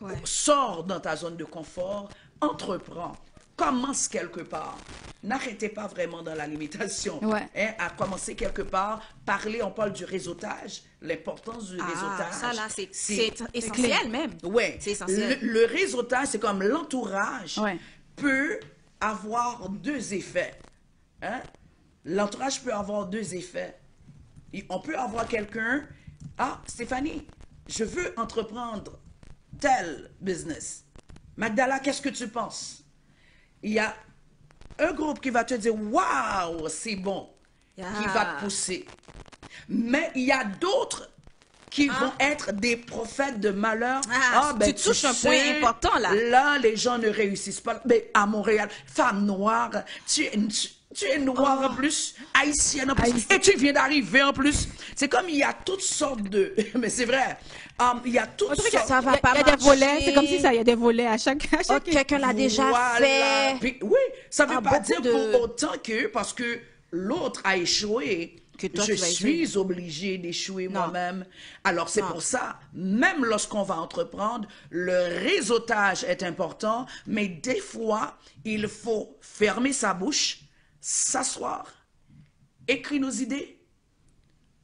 Ouais. Sors dans ta zone de confort, entreprends, commence quelque part. N'arrêtez pas vraiment dans la limitation. Ouais. À commencer quelque part, parler, on parle du réseautage, l'importance du réseautage. Ça là, c'est essentiel même. Oui. C'est essentiel. Le réseautage, c'est comme l'entourage peut avoir deux effets. L'entourage peut avoir deux effets. On peut avoir quelqu'un, Stéphanie, je veux entreprendre tel business. Magdala, qu'est-ce que tu penses? Il y a un groupe qui va te dire, waouh, c'est bon, qui va te pousser. Mais il y a d'autres qui vont être des prophètes de malheur. Tu touches un point important là. Là, les gens ne réussissent pas. Mais à Montréal, femme noire, tu es noire en plus, haïtienne en plus, et tu viens d'arriver en plus. C'est comme il y a toutes sortes de... Mais c'est vrai, il y a toutes sortes... Ça va pas marcher. Il y a des volets, c'est comme si ça, il y a des volets à chaque... quelqu'un l'a déjà fait. Puis, oui, ça ne veut pas dire pour autant que, parce que l'autre a échoué, que toi, je suis obligée d'échouer moi-même. Alors, c'est pour ça, même lorsqu'on va entreprendre, le réseautage est important, mais des fois, il faut fermer sa bouche, s'asseoir, écrire nos idées,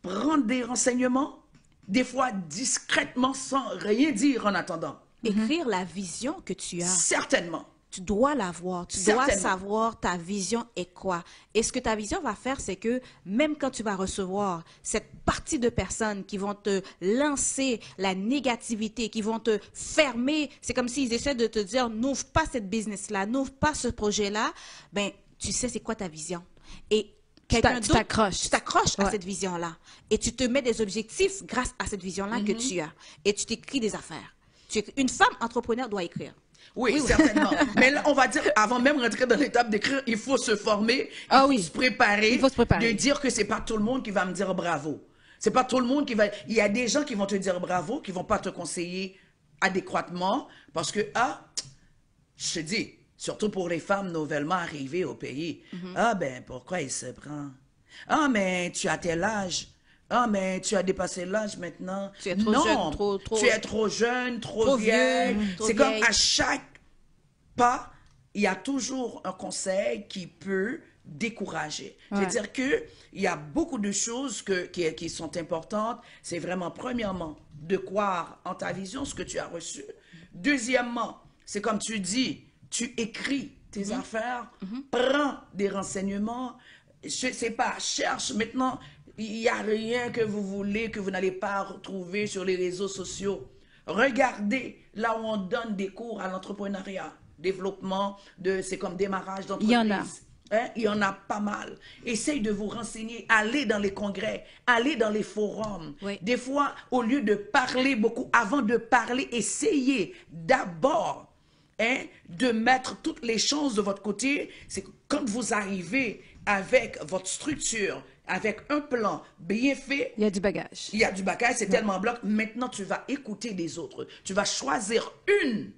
prendre des renseignements, des fois discrètement sans rien dire en attendant. Écrire la vision que tu as. Certainement. Tu dois l'avoir, tu dois savoir ta vision est quoi. Et ce que ta vision va faire, c'est que même quand tu vas recevoir cette partie de personnes qui vont te lancer la négativité, qui vont te fermer, c'est comme s'ils essaient de te dire, n'ouvre pas cette business-là, n'ouvre pas ce projet-là, ben tu sais c'est quoi ta vision. Et tu t'accroches à cette vision-là. Et tu te mets des objectifs grâce à cette vision-là que tu as. Et tu t'écris des affaires. Une femme entrepreneur doit écrire. Oui, certainement. Mais là, on va dire, avant même de rentrer dans l'étape d'écrire, il faut se former, il faut se préparer, il faut se préparer. de dire que c'est pas tout le monde qui va me dire bravo. C'est pas tout le monde qui va... Il y a des gens qui vont te dire bravo, qui vont pas te conseiller adéquatement, parce que, je te dis, surtout pour les femmes nouvellement arrivées au pays, ben, pourquoi il se prend? Mais tu as tel âge. Mais tu as dépassé l'âge maintenant. Tu es trop jeune, tu es trop jeune, trop vieille. C'est comme à chaque pas, il y a toujours un conseil qui peut décourager. Ouais. C'est-à-dire qu'il y a beaucoup de choses qui sont importantes. C'est vraiment, premièrement, de croire en ta vision, ce que tu as reçu. Deuxièmement, c'est comme tu dis, tu écris tes affaires, prends des renseignements, je sais pas, cherche maintenant... Il n'y a rien que vous voulez, que vous n'allez pas retrouver sur les réseaux sociaux. Regardez là où on donne des cours à l'entrepreneuriat, développement, c'est comme démarrage d'entreprise. Il y en a. Il y en a pas mal. Essayez de vous renseigner, allez dans les congrès, allez dans les forums. Oui. Des fois, au lieu de parler beaucoup, avant de parler, essayez d'abord de mettre toutes les chances de votre côté. C'est que quand vous arrivez avec votre structure, avec un plan bien fait. Il y a du bagage. Il y a du bagage, c'est tellement bloc. Maintenant, tu vas écouter les autres. Tu vas choisir une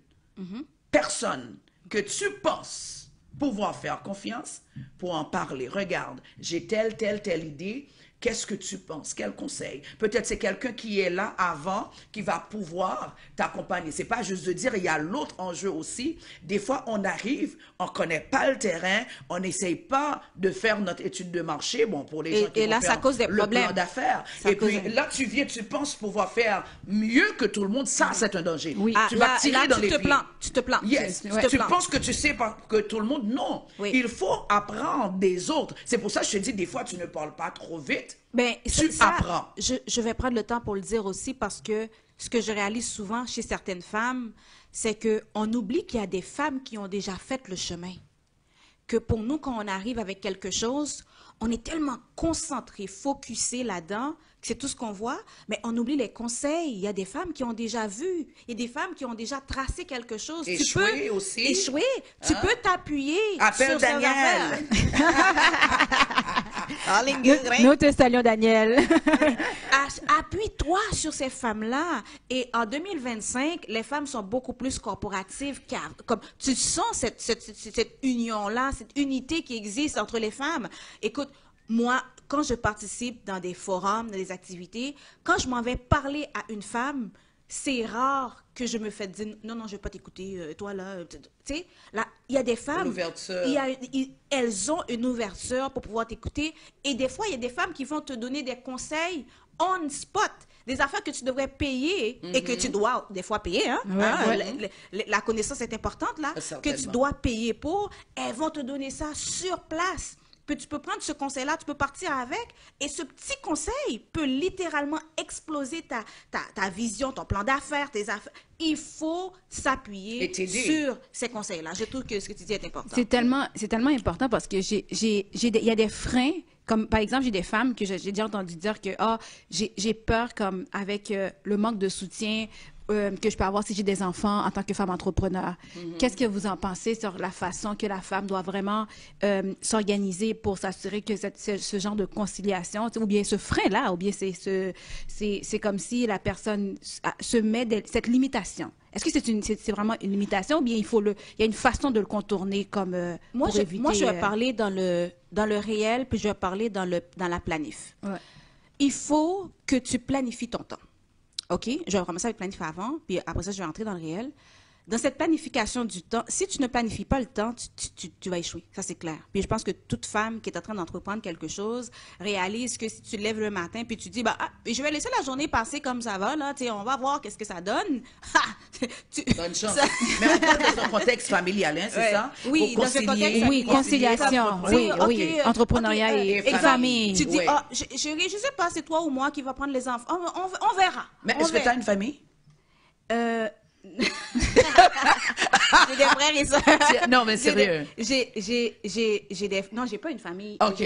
personne que tu penses pouvoir faire confiance pour en parler. Regarde, j'ai telle idée. Qu'est-ce que tu penses? Quel conseil? Peut-être c'est quelqu'un qui est là avant, qui va pouvoir t'accompagner. C'est pas juste de dire, il y a l'autre enjeu aussi. Des fois, on arrive, on connaît pas le terrain, on n'essaye pas de faire notre étude de marché, bon, pour les gens qui vont faire le plan d'affaires. Et puis là, tu viens, tu penses pouvoir faire mieux que tout le monde. Ça, c'est un danger. Oui. Tu vas tirer dans les pieds. Tu te plantes. Yes. Tu penses que tu sais pas que tout le monde? Non. Oui. Il faut apprendre des autres. C'est pour ça que je te dis, des fois, tu ne parles pas trop vite. Ben, tu apprends. Je vais prendre le temps pour le dire aussi parce que ce que je réalise souvent chez certaines femmes, c'est qu'on oublie qu'il y a des femmes qui ont déjà fait le chemin. Que pour nous, quand on arrive avec quelque chose, on est tellement concentré, focusé là-dedans, que c'est tout ce qu'on voit, mais on oublie les conseils. Il y a des femmes qui ont déjà vu, il y a des femmes qui ont déjà tracé quelque chose. Échouer tu peux aussi. Échouer. Tu peux t'appuyer Appelle sur Daniel. Nous te saluons, Daniel. Appuie-toi sur ces femmes-là. Et en 2025, les femmes sont beaucoup plus corporatives. Comme tu sens cette union-là, cette unité qui existe entre les femmes. Écoute, moi, quand je participe dans des forums, dans des activités, quand je m'en vais parler à une femme, c'est rare que je me fasse dire non, je ne vais pas t'écouter, toi là. Tu sais, là, il y a des femmes, elles ont une ouverture pour pouvoir t'écouter. Et des fois, il y a des femmes qui vont te donner des conseils on spot, des affaires que tu devrais payer et que tu dois des fois payer. Hein? La connaissance est importante là, que tu dois payer pour. Elles vont te donner ça sur place. Tu peux prendre ce conseil-là, tu peux partir avec, et ce petit conseil peut littéralement exploser ta vision, ton plan d'affaires, tes affaires. Il faut s'appuyer sur ces conseils-là. Je trouve que ce que tu dis est important. C'est tellement important parce que il y a des freins. Comme, par exemple, j'ai des femmes que j'ai déjà entendu dire que j'ai peur comme avec le manque de soutien que je peux avoir si j'ai des enfants en tant que femme entrepreneur. Qu'est-ce que vous en pensez sur la façon que la femme doit vraiment s'organiser pour s'assurer que ce genre de conciliation, ou bien ce frein-là, ou bien c'est comme si la personne se met cette limitation. Est-ce que c'est vraiment une limitation ou bien il y a une façon de le contourner comme pour éviter... Moi, je vais parler dans le réel, puis je vais parler dans la planif. Ouais. Il faut que tu planifies ton temps. OK? Je vais commencer avec planifier avant, puis après ça, je vais entrer dans le réel. Dans cette planification du temps, si tu ne planifies pas le temps, tu vas échouer. Ça, c'est clair. Puis je pense que toute femme qui est en train d'entreprendre quelque chose réalise que si tu te lèves le matin puis tu dis, je vais laisser la journée passer comme ça va, là, on va voir qu'est-ce que ça donne. Bonne chance. Mais on parle dans un contexte familial, hein, c'est ça? Oui, dans ce contexte familial. Conciliation. Oui. Entrepreneuriat et famille. Tu dis, chérie, je ne sais pas, c'est toi ou moi qui va prendre les enfants. On verra. Mais est-ce que tu as une famille? J'ai des frères et sœurs. Non, mais sérieux. Non, j'ai pas une famille. OK.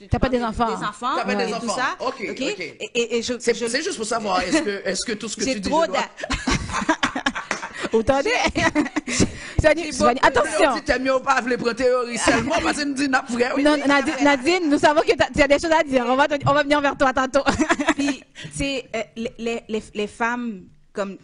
T'as pas des enfants. Des enfants. T'as pas des enfants. Tout ça. OK. Et c'est juste pour savoir, est-ce que tout ce que tu dis... J'ai trop Vous entendez? Attention. Tu mieux pas les prendre théorie seulement parce que nous disons vrai. Non, Nadine, nous savons que tu as des choses à dire. On va venir vers toi tantôt. Puis, tu sais, les femmes, comme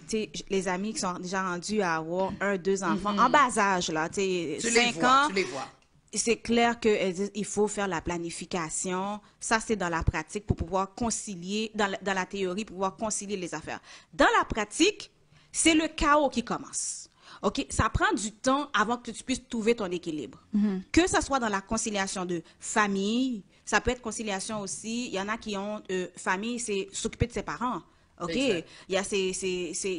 les amis qui sont déjà rendus à avoir 1, 2 enfants, en bas âge, là, tu sais, 5 ans. Tu les vois. C'est clair qu'il faut faire la planification. Ça, c'est dans la pratique pour pouvoir concilier, dans la théorie, pour pouvoir concilier les affaires. Dans la pratique, c'est le chaos qui commence. OK? Ça prend du temps avant que tu puisses trouver ton équilibre. Que ce soit dans la conciliation de famille, ça peut être conciliation aussi. Il y en a qui ont famille, c'est s'occuper de ses parents. OK? Exact. Il y a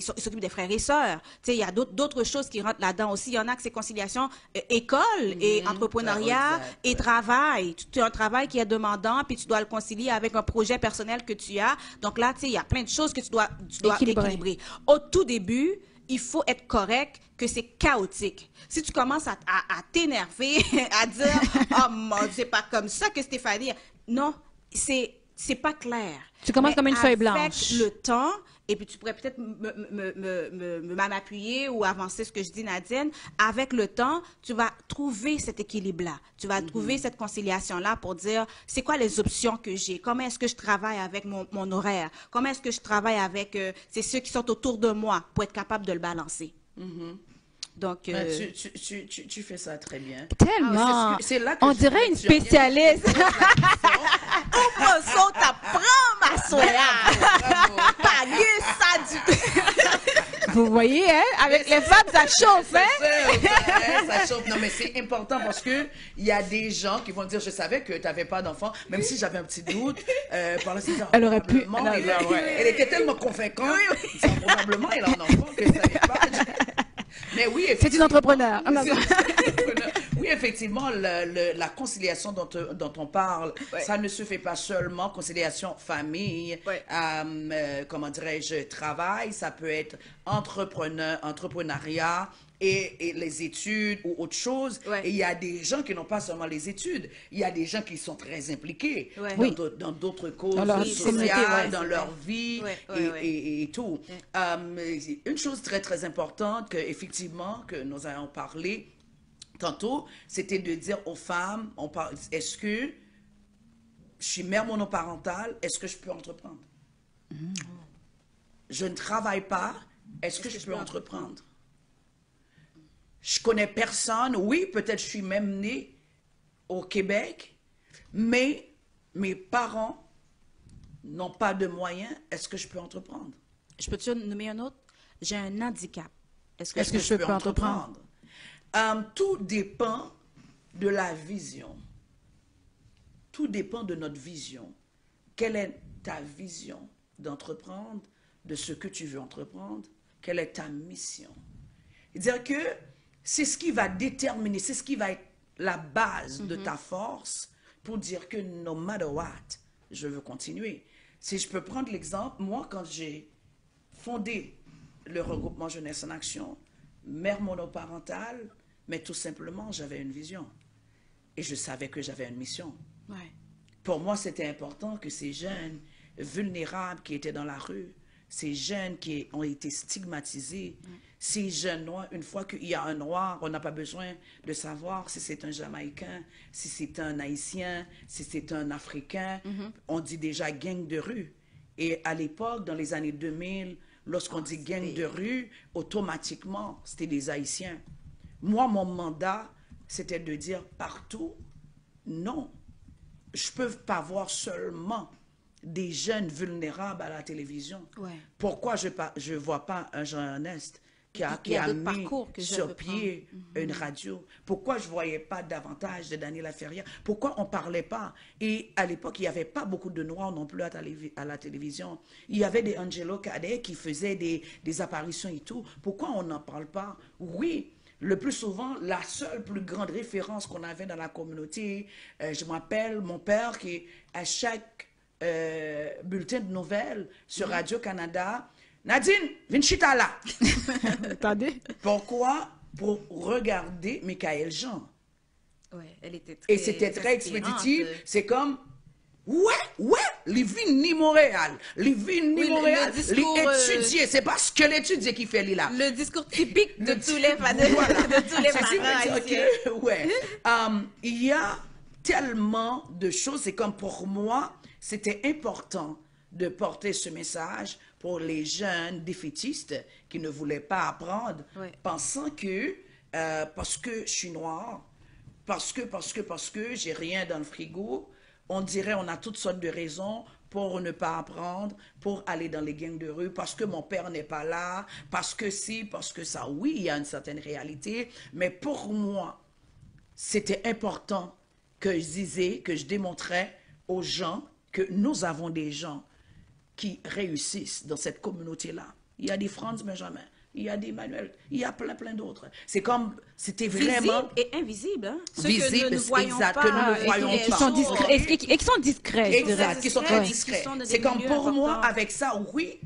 s'occupe des frères et sœurs. Tu sais, il y a d'autres choses qui rentrent là-dedans aussi. Il y en a que c'est conciliation école et entrepreneuriat et travail. Tu as un travail qui est demandant, puis tu dois le concilier avec un projet personnel que tu as. Donc là, tu sais, il y a plein de choses que tu dois équilibrer. Au tout début, il faut être correct que c'est chaotique. Si tu commences à t'énerver, à dire « Oh mon Dieu, c'est pas comme ça que Stéphanie... » Non, c'est pas clair. Tu commences comme une feuille blanche. Avec le temps, et puis tu pourrais peut-être m'appuyer ou avancer ce que je dis, Nadine. Avec le temps, tu vas trouver cet équilibre-là. Tu vas trouver cette conciliation-là pour dire, c'est quoi les options que j'ai? Comment est-ce que je travaille avec mon horaire? Comment est-ce que je travaille avec ceux qui sont autour de moi pour être capable de le balancer? Donc, tu fais ça très bien. Tellement. C'est là que on dirait une spécialiste. Ouvre son t'apprends, ma soeur. Pas ça du Vous voyez, hein? Avec les femmes, ça chauffe, hein? Ça chauffe. Non, mais c'est important parce que il y a des gens qui vont dire, je savais que tu n'avais pas d'enfant, même si j'avais un petit doute. Par là, elle aurait pu. Elle était tellement convaincante. Probablement, elle a un enfant que ça n'est pas. Mais oui, c'est une entrepreneur. Oui, effectivement, la conciliation dont on parle, ça ne se fait pas seulement conciliation famille, comment dirais-je, travail, ça peut être entrepreneuriat et les études ou autre chose. Et il y a des gens qui n'ont pas seulement les études, il y a des gens qui sont très impliqués dans d'autres causes sociales, dans leur vie et tout. Une chose très, très importante qu'effectivement, que nous allons parler tantôt, c'était de dire aux femmes, est-ce que je suis mère monoparentale, est-ce que je peux entreprendre? Je ne travaille pas, est-ce que je peux entreprendre? Je connais personne, oui, peut-être je suis même née au Québec, mais mes parents n'ont pas de moyens, est-ce que je peux entreprendre? Je peux te nommer un autre? J'ai un handicap. Est-ce que je peux entreprendre? Tout dépend de la vision. Tout dépend de notre vision. Quelle est ta vision d'entreprendre, de ce que tu veux entreprendre? Quelle est ta mission? C'est-à-dire que c'est ce qui va déterminer, c'est ce qui va être la base de ta force pour dire que no matter what, je veux continuer. Si je peux prendre l'exemple, moi, quand j'ai fondé le regroupement Jeunesse en Action, mère monoparentale, mais tout simplement, j'avais une vision. Et je savais que j'avais une mission. Pour moi, c'était important que ces jeunes vulnérables qui étaient dans la rue, ces jeunes qui ont été stigmatisés, ces jeunes noirs, une fois qu'il y a un noir, on n'a pas besoin de savoir si c'est un Jamaïcain, si c'est un Haïtien, si c'est un Africain. On dit déjà gang de rue. Et à l'époque, dans les années 2000, lorsqu'on dit gang de rue, automatiquement, c'était des Haïtiens. Moi, mon mandat, c'était de dire partout, non, je ne peux pas voir seulement des jeunes vulnérables à la télévision. Pourquoi je ne vois pas un journaliste qui a mis sur pied une radio? Pourquoi je ne voyais pas davantage de Daniela Ferrière? Pourquoi on ne parlait pas? Et à l'époque, il n'y avait pas beaucoup de Noirs non plus à la télévision. Il y avait des Angelo Cadet qui faisaient des apparitions et tout. Pourquoi on n'en parle pas? Oui, le plus souvent, la seule plus grande référence qu'on avait dans la communauté, je m'appelle mon père qui, à chaque bulletin de nouvelles sur Radio-Canada, Nadine, Vinchita là. Attendez. Pourquoi? Pour regarder Michael Jean. Elle était très et c'était très expéditif. C'est comme Ouais, les vignes ni Montréal. Les vignes ni Montréal. Les étudier, c'est parce que l'étudier qui fait là. Le discours typique de tous les parents. De tous les parents haïtiens. Ouais. Il y a tellement de choses. C'est comme pour moi, c'était important de porter ce message pour les jeunes défaitistes qui ne voulaient pas apprendre, pensant que parce que je suis noire, parce que j'ai rien dans le frigo, on dirait on a toutes sortes de raisons pour ne pas apprendre, pour aller dans les gangs de rue, parce que mon père n'est pas là, parce que si, parce que ça. Oui, il y a une certaine réalité, mais pour moi, c'était important que je disais, que je démontrais aux gens que nous avons des gens qui réussissent dans cette communauté-là. Il y a des Franz Benjamin, il y a des Emmanuel, il y a plein d'autres. C'est comme, c'était vraiment... Visible et invisible, hein? Ceux visible, que nous ne voyons pas. Que nous ne voyons pas. Qui sont discrets, et qui sont discrets, exact, qui sont très discrets. C'est comme pour moi, avec ça, oui,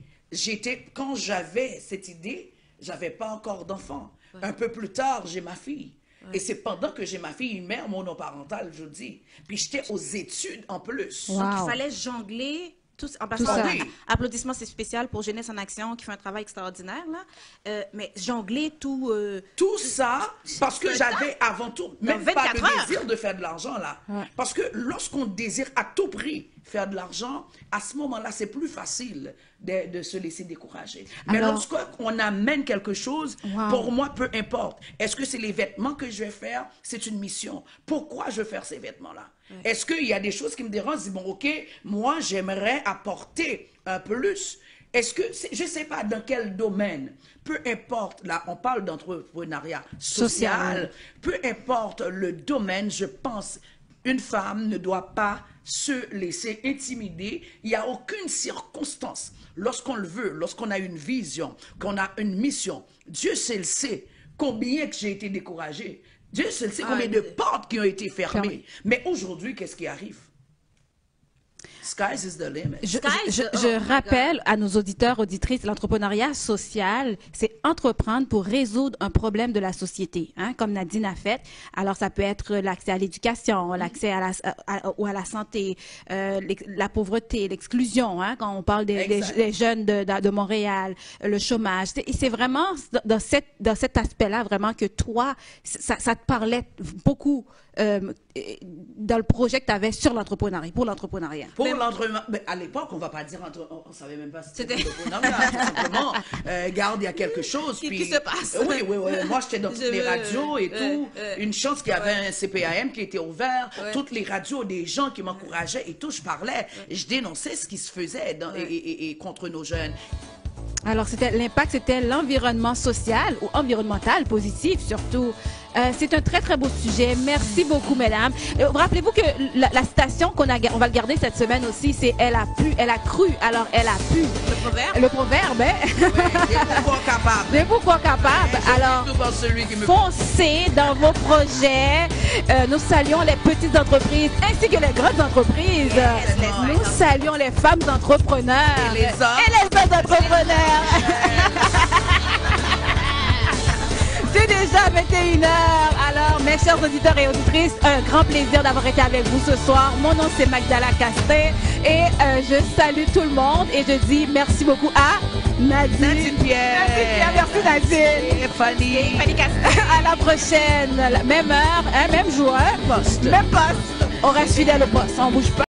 quand j'avais cette idée, j'avais pas encore d'enfant. Un peu plus tard, j'ai ma fille. Et c'est pendant que j'ai ma fille, une mère monoparentale, je dis. Puis j'étais aux études en plus. Donc il fallait jongler... En passant, applaudissements, c'est spécial pour Jeunesse en Action qui fait un travail extraordinaire, là. Mais jongler tout... tout ça, parce que j'avais avant tout, même pas le désir de faire de l'argent, là. Parce que lorsqu'on désire à tout prix faire de l'argent, à ce moment-là, c'est plus facile de se laisser décourager. Mais lorsqu'on amène quelque chose, pour moi, peu importe. Est-ce que c'est les vêtements que je vais faire? C'est une mission. Pourquoi je veux faire ces vêtements-là? Est-ce qu'il y a des choses qui me dérangent? Je dis, bon, OK, moi, j'aimerais apporter un plus. Est-ce que, je ne sais pas dans quel domaine, peu importe, là, on parle d'entrepreneuriat social, peu importe le domaine, je pense, une femme ne doit pas se laisser intimider. Il n'y a aucune circonstance. Lorsqu'on le veut, lorsqu'on a une vision, qu'on a une mission, Dieu seul sait combien que j'ai été découragé. Dieu seul sait combien de portes qui ont été fermées. Mais aujourd'hui, qu'est-ce qui arrive? Sky is the limit. Je rappelle à nos auditeurs, auditrices, l'entrepreneuriat social, c'est entreprendre pour résoudre un problème de la société, hein, comme Nadine a fait. Alors, ça peut être l'accès à l'éducation, l'accès à la santé, la pauvreté, l'exclusion, hein, quand on parle des jeunes de Montréal, le chômage. C'est vraiment dans cet aspect-là, vraiment, que toi, ça te parlait beaucoup dans le projet que tu avais sur l'entrepreneuriat, pour l'entrepreneuriat. Mais à l'époque, on ne va pas dire, on ne savait même pas si c'était l'entrepreneuriat. Tout simplement, regarde, il y a quelque chose. Qu'est-ce qui se passe? Oui. Moi, j'étais dans toutes les radios et tout. Une chance qu'il y avait un CPAM qui était ouvert. Toutes les radios, des gens qui m'encourageaient et tout. Je parlais, je dénonçais ce qui se faisait et contre nos jeunes. Alors, l'impact, c'était l'environnement social ou environnemental, positif surtout. C'est un très, très beau sujet. Merci beaucoup, mesdames. Rappelez-vous que la citation on va le garder cette semaine aussi, c'est « Elle a pu, elle a cru, alors elle a pu ». Le proverbe, hein? Debout quoi capable. Alors, foncez dans vos projets. Nous saluons les petites entreprises ainsi que les grandes entreprises. Nous saluons les femmes entrepreneurs et les hommes entrepreneurs. C'est déjà 21h. Alors, mes chers auditeurs et auditrices, un grand plaisir d'avoir été avec vous ce soir. Mon nom, c'est Magdala Castin et je salue tout le monde et je dis merci beaucoup à Nadine Pierre. Merci Nadine. Et Fanny Castin. À la prochaine. Même heure, hein, même jour. Même poste. On reste fidèle au poste. On bouge pas.